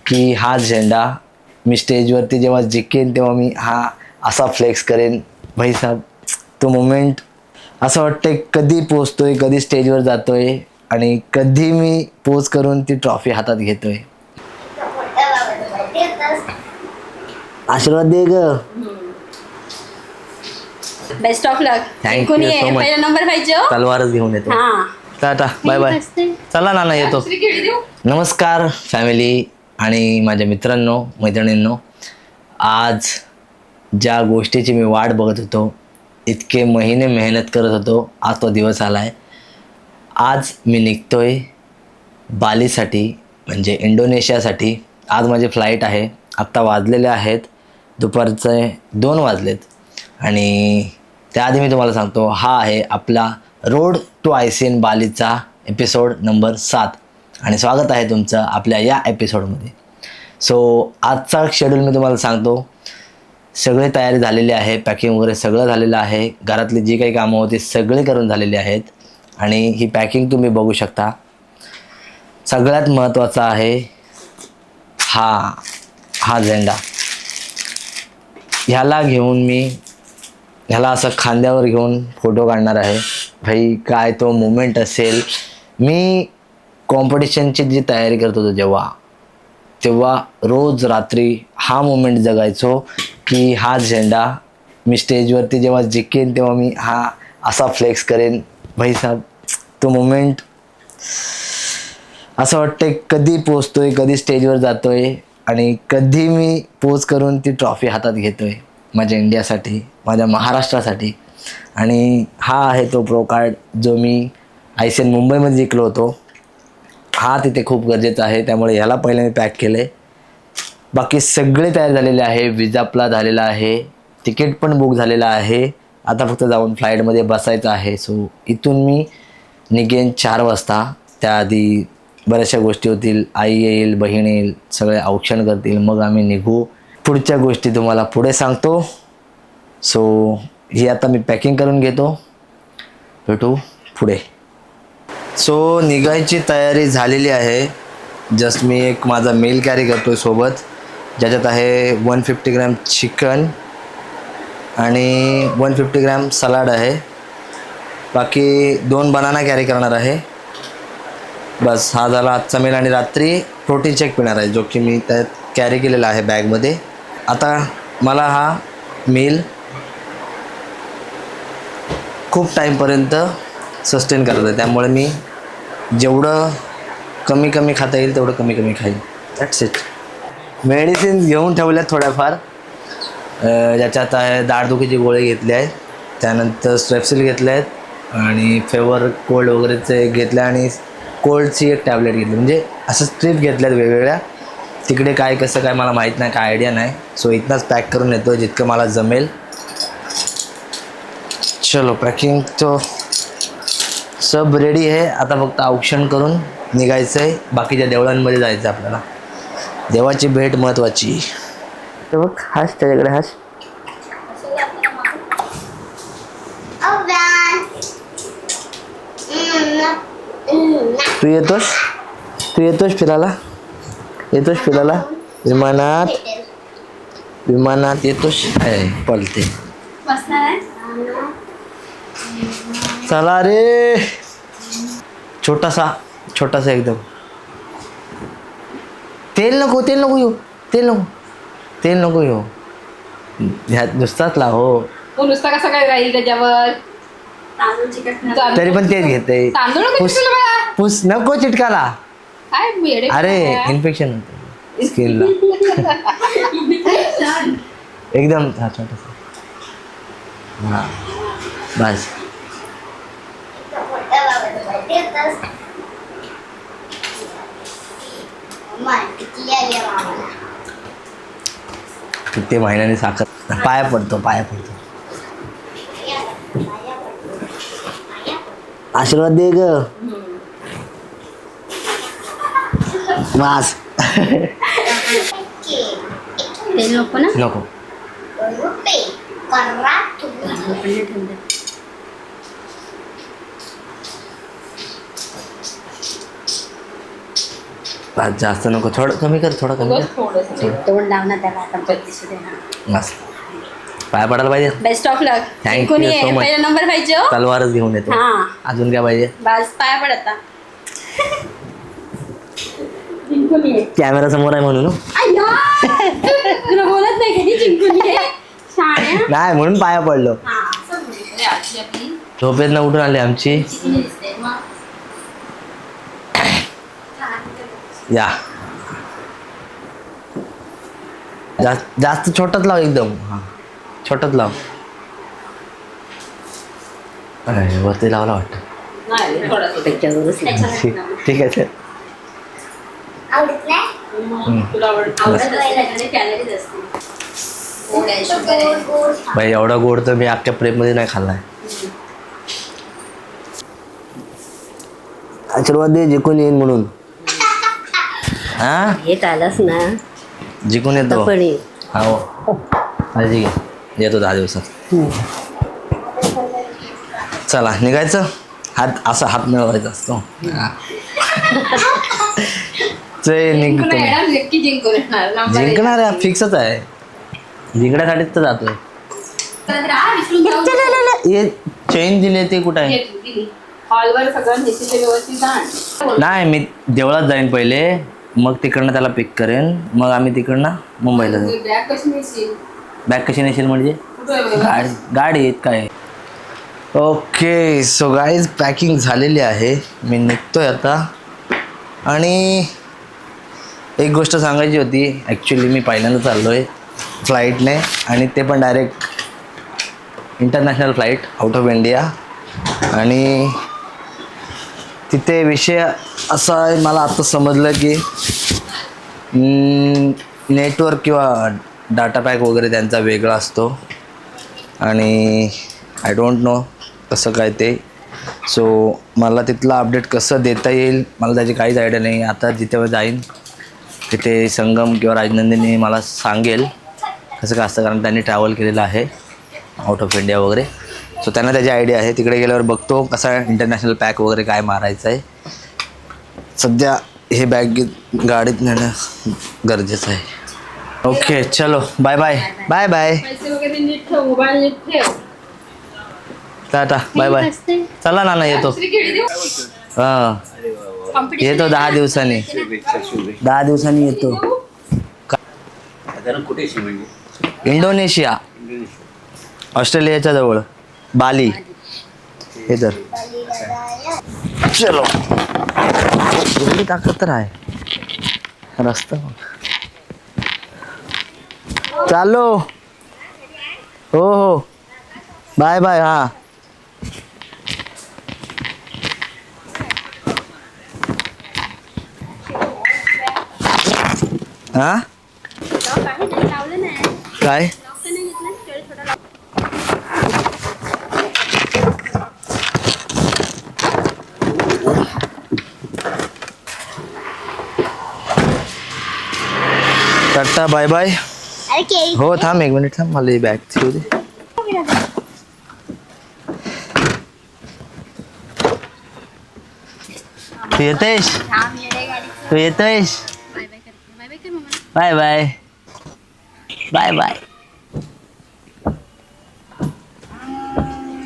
की हा झेंडा मी स्टेजवरती जेव्हा जिंकेन तेव्हा मी हा असा फ्लेक्स करेन. भाई साहब, तो मोमेंट असं वाटतंय कधी पोचतोय, कधी स्टेजवर जातोय आणि कधी मी पोज करून ती ट्रॉफी हातात घेतोय. आशीर्वाद दे ग. Best of luck. Thank you so much. पहिला नंबर पाहिजे हो. तलवारच घेऊन येतो. हा. Tata, bye bye. चला ना येतो. नमस्कार फॅमिली आणि माझ्या मित्रांनो, मैत्रिणींनो. आज ज्या गोष्टीची मी वाट बघत होतो, इतके महिने मेहनत करत होतो, आज तो दिवस आला आहे. आज मी निघतोय बालीसाठी, म्हणजे इंडोनेशियासाठी. आज माझी फ्लाईट आहे. आत्ता वाजलेले आहेत दुपारचे 2 वाजलेत आणि त्याआधी मी तुम्हाला सांगतो, हा आहे आपला रोड टू आयसीएन बालीचा एपिसोड नंबर 7 आणि स्वागत आहे तुमचं आपल्या या एपिसोडमध्ये. सो आजचा शेड्यूल मी तुम्हाला सांगतो. सगळी तयारी झालेली आहे, पॅकिंग वगैरे सगळं झालेलं आहे. घरातली जी काही कामं होती सगळी करून झालेली आहेत आणि ही पॅकिंग तुम्ही बघू शकता. सगळ्यात महत्त्वाचा आहे हा झेंडा. ह्याला घेऊन मी ह्याला असं खांद्यावर घेऊन फोटो काढणार आहे. भाई काय तो मोमेंट असेल. मी कॉम्पिटिशनची जी तयारी करत होतो तेव्हा रोज रात्री हा मोमेंट जगायचो की हा झेंडा मी स्टेजवरती जेव्हा जिंकेन तेव्हा मी हा असा फ्लेक्स करेन. भाई साहब, तो मोमेंट असं वाटतंय कधी पोचतोय, कधी स्टेजवर जातोय आणि कधी मी पोज करून ती ट्रॉफी हातात घेतोय माझ्या इंडियासाठी, माझ्या महाराष्ट्रासाठी. आणि हा आहे तो प्रो कार्ड जो मी आयसीएन मुंबईमध्ये जिंकलो होतो. हा तिथे खूप गरजेचा आहे, त्यामुळे ह्याला पहिले मी पॅक केलं आहे. बाकी सगळे तयार झालेले आहे. विजा अप्ला झालेला आहे, तिकीट पण बुक झालेलं आहे. आता फक्त जाऊन फ्लाईटमध्ये बसायचं आहे. सो इथून मी निघेन 4 वाजता. त्याआधी बऱ्याचशा गोष्टी होतील. आई येईल, बहीण येईल, सगळे औक्षण करतील, मग आम्ही निघू. पुढच्या गोष्टी तुम्हाला पुढे सांगतो. सो ही आता मी पॅकिंग करून घेतो, भेटू पुढे. सो निघायची तयारी झालेली आहे. जस्ट मी एक माझा मेल कॅरी करतो सोबत, ज्याच्यात आहे 150 ग्रॅम चिकन आणि 150 ग्रॅम सलाड आहे. बाकी 2 बनाना कॅरी करणार आहे. बस हा झाला आजचा मेल. आणि रात्री प्रोटीन शेक पिणार आहे, जो की मी त्यात कॅरी केलेला आहे बॅगमध्ये. आता मला हा मील खूप टाईमपर्यंत सस्टेन करायचं आहे, त्यामुळे मी जेवढं कमी खाता येईल तेवढं कमी खाईन. That's it. मेडिसिन्स घेऊन ठेवल्यात थोड्याफार, ज्याच्यात आहे दाढदुखीची गोळी घेतली आहे, त्यानंतर स्ट्रेप्सिल घेतले आहेत आणि फेवर कोल्ड वगैरेचे घेतले आणि कोल्डची एक टॅबलेट घेतली. म्हणजे असं स्ट्रीप घेतल्यात वेगवेगळ्या. तिकडे काय कसं काय मला माहीत नाही, काय आयडिया नाही. सो इथनंच पॅक करून येतो जितकं मला जमेल. चलो पॅकिंग तो सब रेडी आहे. आता फक्त औक्षण करून निघायचं आहे. बाकीच्या देवळांमध्ये जायचं आहे आपल्याला. देवाची भेट महत्त्वाची. तर बघ हाच त्याच्याकडे हाच. तू येतोस फिरायला विमानात येतोस. पलते चला रे. छोटासा एकदम. तेल नको येऊ. ह्यात नुसताच लाव. हो, नुसता कसा काय राहील त्याच्यावर. तरी पण तेच घेते. पुस नको चिटकाला. अरे इन्फेक्शन होतं स्किनला. एकदम हा छोटासा. हा बस. किती महिन्याने साखर. पाया पडतो. आशीर्वाद दे ग. बस. नको. जास्त नको, थोडं कमी कर, थोडं कमी थोडंसं तोंड लावणार त्याला आपण पैसे देणार. कर. मस्त. पाय पडायला पाहिजे. Best of luck. Thank कोणी you so आहे much. पहिला नंबर पाहिजे हो? तलवारच घेऊन येतो. हा. अजून काय पाहिजे? बस पाया पड आता. जिंकून ये. कॅमेरा समोर आहे म्हणून. अय्या! तुला बोलत नाही कधी जिंकून ये. छान आहे. नाही म्हणून पाया पडलो. हा, असं बोलते आजी आपली. झोपेत न उठून आली आमची. चिकनी दिसते मग. या जास्त छोटाच लाव एकदम. हा छोटाच लाव. अरे, वरती लावला वाटतं. नाही, थोडंसं. त्याच्यावरच नाही. ठीक आहे. आवडत नाही? तुला आवडत असेल कॅलरीज असते. गोड आहे, शुगर आहे. भाई एवढा गोड तर मी अख्ख्या प्रेममध्ये नाही खाल्लाय. आशीर्वाद दे जिंकून येईन म्हणून. हा हे आलास ना जिंकून येतो. पण ये. हो काळजी घे. येतो 10 दिवसात. चला निघायचं. हात मिळवायचा असतो. जिंकून येणार, नक्की जिंकून येणार. नंबर एक. जिंकणार आहे, फिक्सच आहे. जिंकण्यासाठीच तर जातोय. तर राहा, विसरून जाऊ. हे चेन दिली ते कुठं आहे? हे तू दिली. हॉलवर सगळं नेसीचे व्यवस्थित जाण. नाही मी देवळात जाईन पहिले, मग तिकडनं त्याला पिक करेन, मग आम्ही तिकडनं मुंबईला जाऊ. बॅग कशी नेशील? बॅग कशी नेशील म्हणजे? कुठं आहे बघा? गाडीत काय. ओके सो गाईज पॅकिंग झालेली आहे. मी निघतोय आता. आणि एक गोष्ट सांगायची होती. ॲक्च्युली मी पहिल्यांदा चाललो आहे फ्लाईटने, आणि ते पण direct international flight out of India. आणि तिथे विषय असा आहे, मला आता समजलं की नेटवर्क किंवा डाटा पॅक वगैरे त्यांचा वेगळा असतो. आणि आय डोंट नो कसं काय ते. सो मला तिथलं अपडेट कसं देता येईल मला त्याची काहीच आयडिया नाही. आता जिथे जाईन तिथे संगम किंवा राजनंदिनी मला सांगेल कसं काय असतं, कारण त्यांनी ट्रॅव्हल केलेलं आहे आउट ऑफ इंडिया वगैरे. सो त्यांना त्याची आयडिया आहे. तिकडे गेल्यावर बघतो कसा इंटरनॅशनल पॅक वगैरे काय मारायचं आहे. सध्या हे बॅग गाडीत नेणं गरजेचं आहे. ओके चलो बाय बाय बाय बाय. पैसे वगैरे नीट ठेव, मोबाईल नीट ठेव. Tata bye bye. चला ना येतो. दुसरी खेळी देऊ? हां Competition येतो आहे 10 ना? दिवसांनी. 10 दिवसांनी येतो. इंडोनेशिया, ऑस्ट्रेलियाच्या जवळ बाली. हे तर चलो. एवढी ताकद तर आहे रस्ता. चालो. हो हो बाय बाय. हा हा काय टाटा बाय बाय. हो थांब 1 मिनिट थांब, मला ही बॅग ठेवू दे. तू येतेस? तू येतेस? Bye bye bye bye.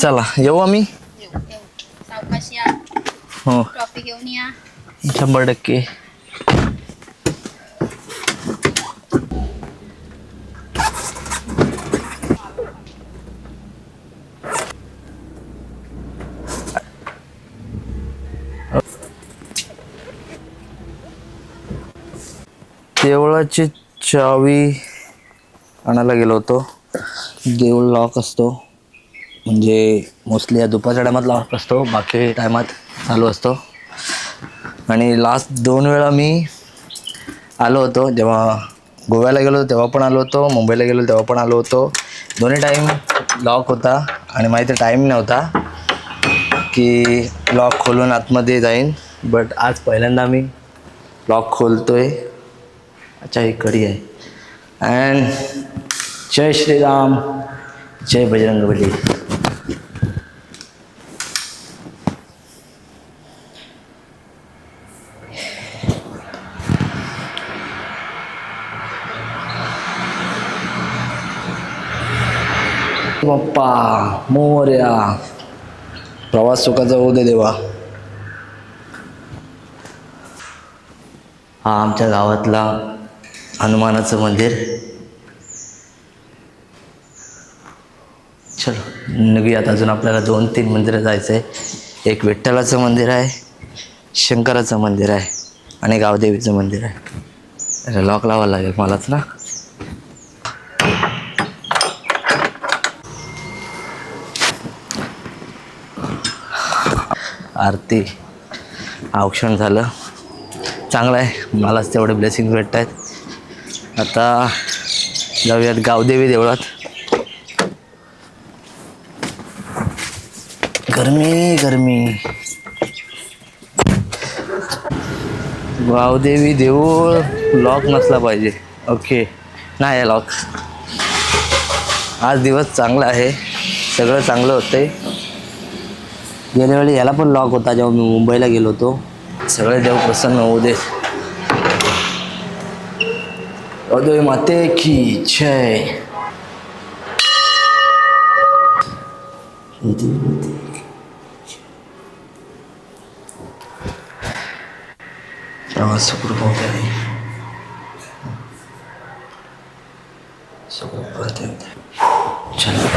चला येऊ आम्ही. सावकाश या, हो ट्रॉफी घेऊन या. 100%. देवळाची चावी आणायला गेलो होतो. देऊळ लॉक असतो, म्हणजे मोस्टली या दुपारच्या टायमात लॉक असतो, बाकी टायमात चालू असतो. आणि लास्ट 2 वेळा मी आलो होतो. जेव्हा गोव्याला गेलो तेव्हा पण आलो होतो, मुंबईला गेलो तेव्हा पण आलो होतो. दोन्ही टाईम लॉक होता आणि माहिती टाईम नव्हता की लॉक खोलून आतमध्ये जाईन. बट आज पहिल्यांदा मी लॉक खोलतोय. अच्छा ही कडी आहे. अँड जय श्रीराम जय बजरंगबली. बाप्पा मोरया, प्रवास सुखाचा होऊ दे देवा. हा आमच्या गावातला हनुमानाचं मंदिर. चलो निघूयात. अजून आपल्याला 2-3 मंदिरं जायचं आहे. एक विठ्ठलाचं मंदिर आहे, शंकराचं मंदिर आहे आणि गावदेवीचं मंदिर आहे. अरे लॉक लावायला लागेल मलाच ना. आरती औक्षण झालं, चांगलं आहे. मलाच तेवढे ब्लेसिंग भेटत आहेत. आता जाऊयात गावदेवी देवळात. गरमी गरमी. गावदेवी देऊळ लॉक नसला पाहिजे. ओके, नाही आहे लॉक. आज दिवस चांगला आहे, सगळं चांगलं होतंय. गेल्या वेळी याला पण लॉक होता जेव्हा मी मुंबईला गेलो होतो. सगळे देव प्रसन्न होऊ दे. गावदेवी माते की जय. प्रवास सुखरूप होत आहे. सुखरूप होत आहे. चला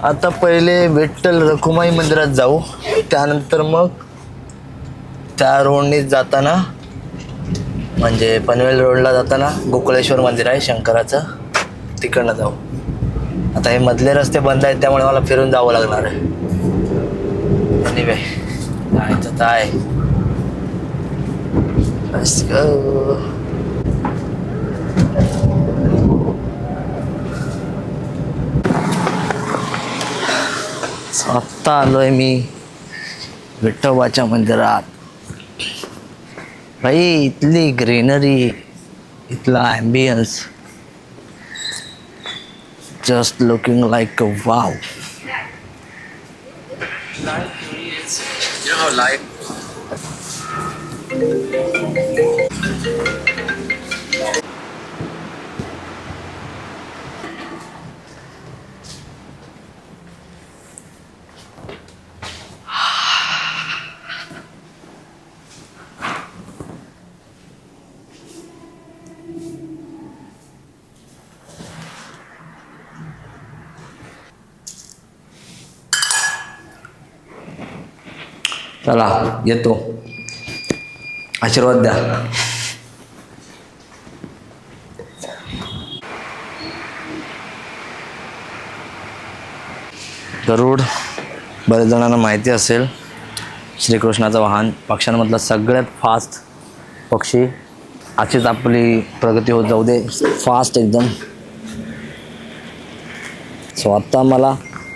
आता पहिले विठ्ठल रखुमाई मंदिरात जाऊ, त्यानंतर मग त्या रोडने जाताना म्हणजे पनवेल रोडला जाताना गोकुळेश्वर मंदिर आहे शंकराचं, तिकडनं जाऊ. आता हे मधले रस्ते बंद आहेत त्यामुळे मला फिरून जावं लागणार आहे. एनिवे जायचं तर आहे. Let's go. आत्ता आलोय मी विठोबाच्या मंदिरात. भाई इथली ग्रीनरी, इथला ambience just looking like a wow. चला येतो, आशीर्वाद द्या. गरुड बरेच जणांना माहिती असेल, श्रीकृष्णाचं वाहन, पक्ष्यांमधला सगळ्यात फास्ट पक्षी. अशीच आपली प्रगती होत जाऊ दे, फास्ट एकदम. सो आत्ता मला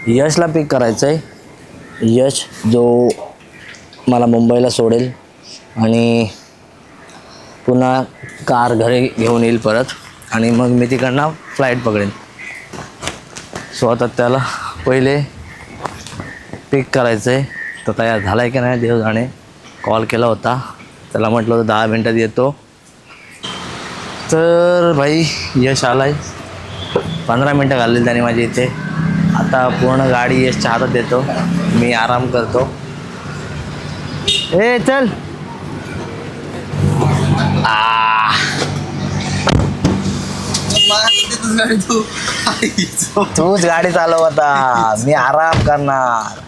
यशला पिक करायचं आहे. यश जो मला मुंबईला सोडेल आणि पुन्हा कार घरी घेऊन येईल परत, आणि मग मी तिकडनं फ्लाईट पकडेन. सो आता त्याला पहिले पिक करायचं आहे. तो तयार झाला आहे की नाही देव जाणे. कॉल केला होता त्याला, म्हटलं होतं 10 मिनटात येतो. तर भाई यश आला आहे. 15 मिनटं घालली त्याने माझी इथे. आता पूर्ण गाडी यशच्या हातात देतो, मी आराम करतो. ए चल. तूच गाडी चालव आता, मी आराम करणार.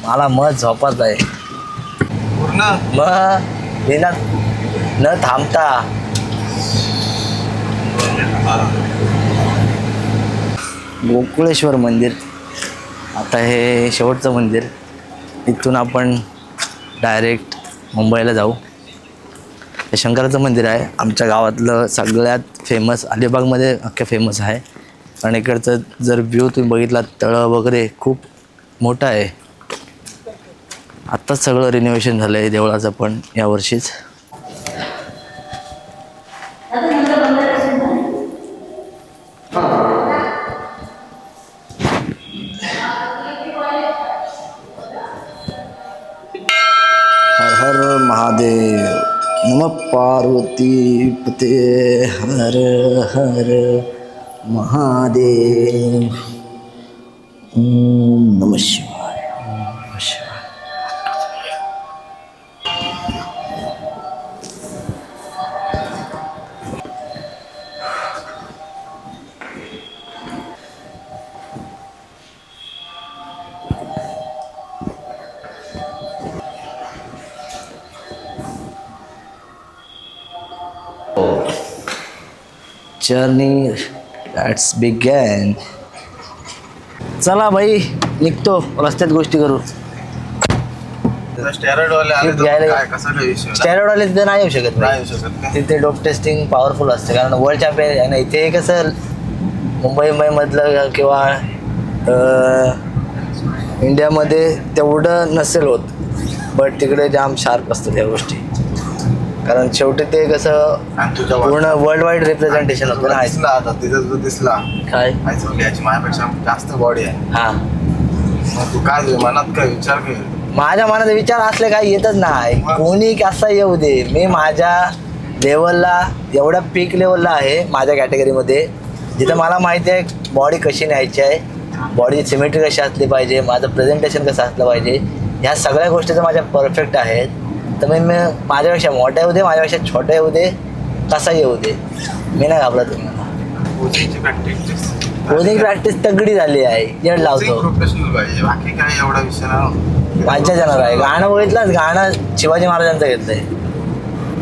मला मत झोपत आहे मग बिना न थांबता. गोकुळेश्वर मंदिर आता हे शेवटचं मंदिर. इथून आपण डायरेक्ट मुंबईला जाऊ. हे शंकराचं मंदिर आहे, आमच्या गावातलं सगळ्यात फेमस. अलिबागमध्ये अख्ख्या फेमस आहे. आणि इकडचं जर व्ह्यू तुम्ही बघितला, तळं वगैरे खूप मोठं आहे. आत्ताच सगळं रिनोव्हेशन झालं आहे देवळाचं पण यावर्षीच. महादेव नम पार्वती पते हर हर महादेव ओम नमः शिवाय ओम नमः शिवाय. Journey that's begin. चला भाई निघतो, रस्त्यात गोष्टी करू. स्टेरॉइड वाले आले Trip तर घ्यायला- काय कसं काय विषय स्टेरॉइडवाले तिथे नाही येऊ शकत नाही भाई. येऊ शकत का? तिथे डोप टेस्टिंग पॉवरफुल असते, कारण वर्ल्ड चॅम्पियन आहे ना. इथे कसं मुंबईमधलं किंवा इंडियामध्ये तेवढं नसेल होत, बट तिकडे जाम शार्प असतं त्या गोष्टी, कारण शेवटी ते कसं आणि तुझ्या पूर्ण वर्ल्ड वाईड रिप्रेझेंटेशन होतं ना. दिसला आता तिथं जो दिसला काय याची माझ्यापेक्षा जास्त बॉडी आहे. हा, मग तू काय मनात काय विचार कर. माझ्या मनात विचार असले काही येतच नाही. कोणी कसा येऊ दे, मी माझ्या लेवलला एवढ्या पीक लेवलला आहे माझ्या कॅटेगरीमध्ये, जिथं मला माहिती आहे बॉडी कशी न्यायची आहे, बॉडी सिमेट्री कशी असली पाहिजे, माझं प्रेझेंटेशन कसं असलं पाहिजे, ह्या सगळ्या गोष्टी जर माझ्या परफेक्ट आहेत तर मी माझ्यापेक्षा मोठ्या येऊ दे, माझ्यापेक्षा छोट्या येऊ दे, कसा येऊ दे, मी नाही घाबरत तुम्हाला. कोचिंगची प्रॅक्टिस कोचिंग प्रॅक्टिस तगडी झाली आहे, येड लावतो. प्रोफेशनल पाहिजे, बाकी काय एवढा विषय नाही. माझ्या जनावर आहे. गाणं बघितलंच, गाणं शिवाजी महाराजांचं घेतलंय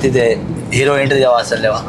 तिथे हिरो एंट्री जेव्हा असेल तेव्हा.